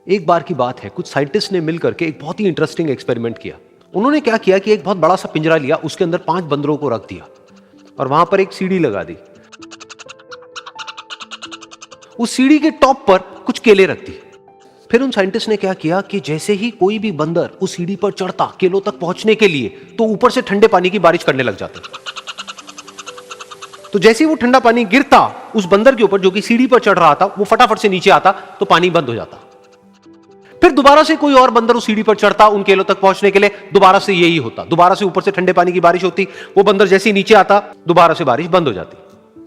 एक बार की बात है, कुछ साइंटिस्ट ने मिलकर के एक बहुत ही इंटरेस्टिंग एक्सपेरिमेंट किया। उन्होंने क्या किया कि एक बहुत बड़ा सा पिंजरा लिया, उसके अंदर 5 बंदरों को रख दिया और वहां पर एक सीढ़ी लगा दी। उस सीढ़ी के टॉप पर कुछ केले रख दी। फिर उन साइंटिस्ट ने क्या किया कि जैसे ही कोई भी बंदर उस सीढ़ी पर चढ़ता केलों तक पहुंचने के लिए, तो ऊपर से ठंडे पानी की बारिश करने लग जाते। तो जैसे ही वो ठंडा पानी गिरता उस बंदर के ऊपर जो कि सीढ़ी पर चढ़ रहा था, वो फटाफट से नीचे आता तो पानी बंद हो जाता। फिर दोबारा से कोई और बंदर उस सीढ़ी पर चढ़ता उन केलों तक पहुंचने के लिए, दोबारा से यही होता। दोबारा से ऊपर से ठंडे पानी की बारिश होती, वो बंदर जैसे ही नीचे आता दोबारा से बारिश बंद हो जाती।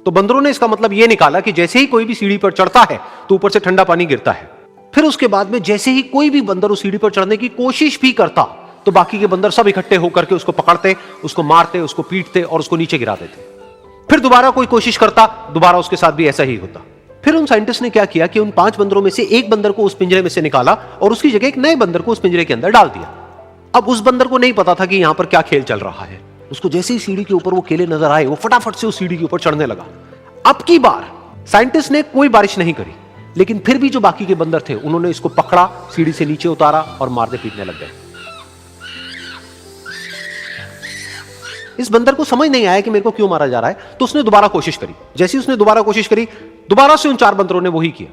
तो बंदरों ने इसका मतलब यह निकाला कि जैसे ही कोई भी सीढ़ी पर चढ़ता है तो ऊपर से ठंडा पानी गिरता है। फिर उसके बाद में जैसे ही कोई भी बंदर उस सीढ़ी पर चढ़ने की कोशिश भी करता तो बाकी के बंदर सब इकट्ठे होकर के उसको पकड़ते, उसको मारते, उसको पीटते और उसको नीचे गिरा देते। फिर दोबारा कोई कोशिश करता, दोबारा उसके साथ भी ऐसा ही होता। फिर उन साइंटिस्ट ने क्या किया कि उन 5 बंदरों में से एक बंदर को उस पिंजरे में से निकाला और उसकी जगह एक नए बंदर को उस पिंजरे के अंदर डाल दिया। अब उस बंदर को नहीं पता था कि यहां पर क्या खेल चल रहा है। उसको जैसे ही सीढ़ी के ऊपर वो केले नजर आए, वो फटाफट से उस सीढ़ी के ऊपर चढ़ने लगा। अब की बार साइंटिस्ट ने कोई बारिश नहीं करी, लेकिन फिर भी जो बाकी के बंदर थे उन्होंने इसको पकड़ा, सीढ़ी से नीचे उतारा और मारने पीटने लग गए। इस बंदर को समझ नहीं आया कि मेरे को क्यों मारा जा रहा है, तो उसने दोबारा कोशिश करी। जैसे उसने दोबारा कोशिश करी, दोबारा से उन 4 बंदरों ने वही किया।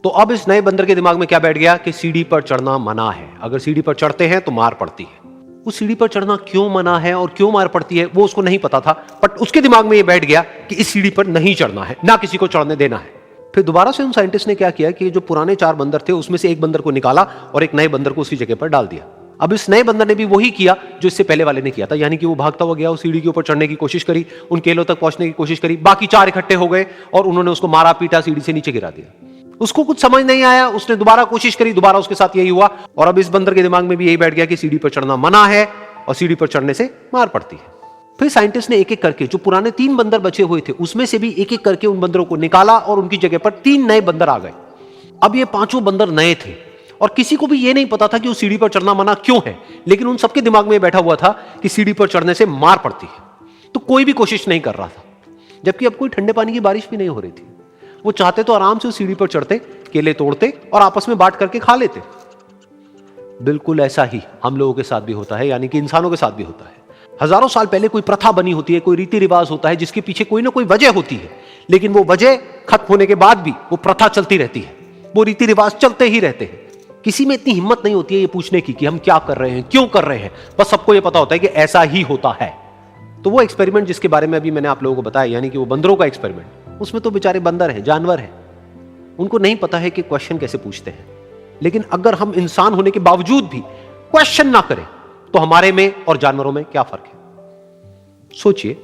तो अब इस नए बंदर के दिमाग में क्या बैठ गया कि सीढ़ी पर चढ़ना मना है, अगर सीढ़ी पर चढ़ते हैं तो मार पड़ती है। उस सीढ़ी पर चढ़ना क्यों मना है और क्यों मार पड़ती है वो उसको नहीं पता था, बट उसके दिमाग में यह बैठ गया कि इस सीढ़ी पर नहीं चढ़ना है, ना किसी को चढ़ने देना है। फिर दोबारा से उन साइंटिस्ट ने क्या किया कि जो पुराने 4 बंदर थे उसमें से एक बंदर को निकाला और एक नए बंदर को उसी जगह पर डाल दिया। अब इस नए बंदर ने भी वही किया जो इससे पहले वाले ने किया था, यानी कि वो भागता हुआ गया, उस सीढ़ी के ऊपर चढ़ने की कोशिश करी, उन केलों तक पहुंचने की कोशिश करी। बाकी 4 इकट्ठे हो गए और उन्होंने उसको मारा पीटा, सीढ़ी से नीचे गिरा दिया। उसको कुछ समझ नहीं आया, उसने दोबारा कोशिश करी, दोबारा उसके साथ यही हुआ। और अब इस बंदर के दिमाग में भी यही बैठ गया कि सीढ़ी पर चढ़ना मना है और सीढ़ी पर चढ़ने से मार पड़ती है। फिर साइंटिस्ट ने एक एक करके जो पुराने 3 बंदर बचे हुए थे उसमें से भी एक एक करके उन बंदरों को निकाला और उनकी जगह पर 3 नए बंदर आ गए। अब ये 5 बंदर नए थे और किसी को भी ये नहीं पता था कि उस सीढ़ी पर चढ़ना मना क्यों है, लेकिन उन सबके दिमाग में बैठा हुआ था कि सीढ़ी पर चढ़ने से मार पड़ती है। तो कोई भी कोशिश नहीं कर रहा था, जबकि अब कोई ठंडे पानी की बारिश भी नहीं हो रही थी। वो चाहते तो आराम से उस सीढ़ी पर चढ़ते, केले तोड़ते और आपस में बांट करके खा लेते। बिल्कुल ऐसा ही हम लोगों के साथ भी होता है, यानी कि इंसानों के साथ भी होता है। हजारों साल पहले कोई प्रथा बनी होती है, कोई रीति रिवाज होता है जिसके पीछे कोई ना कोई वजह होती है, लेकिन वो वजह खत्म होने के बाद भी वो प्रथा चलती रहती है, वो रीति रिवाज चलते ही रहते हैं। किसी में इतनी हिम्मत नहीं होती है ये पूछने की कि हम क्या कर रहे हैं, क्यों कर रहे हैं। बस सबको ये पता होता है कि ऐसा ही होता है। तो वो एक्सपेरिमेंट जिसके बारे में अभी मैंने आप लोगों को बताया, यानी कि वो बंदरों का एक्सपेरिमेंट, उसमें तो बेचारे बंदर हैं, जानवर हैं, उनको नहीं पता है कि क्वेश्चन कैसे पूछते हैं। लेकिन अगर हम इंसान होने के बावजूद भी क्वेश्चन ना करें तो हमारे में और जानवरों में क्या फर्क है, सोचिए।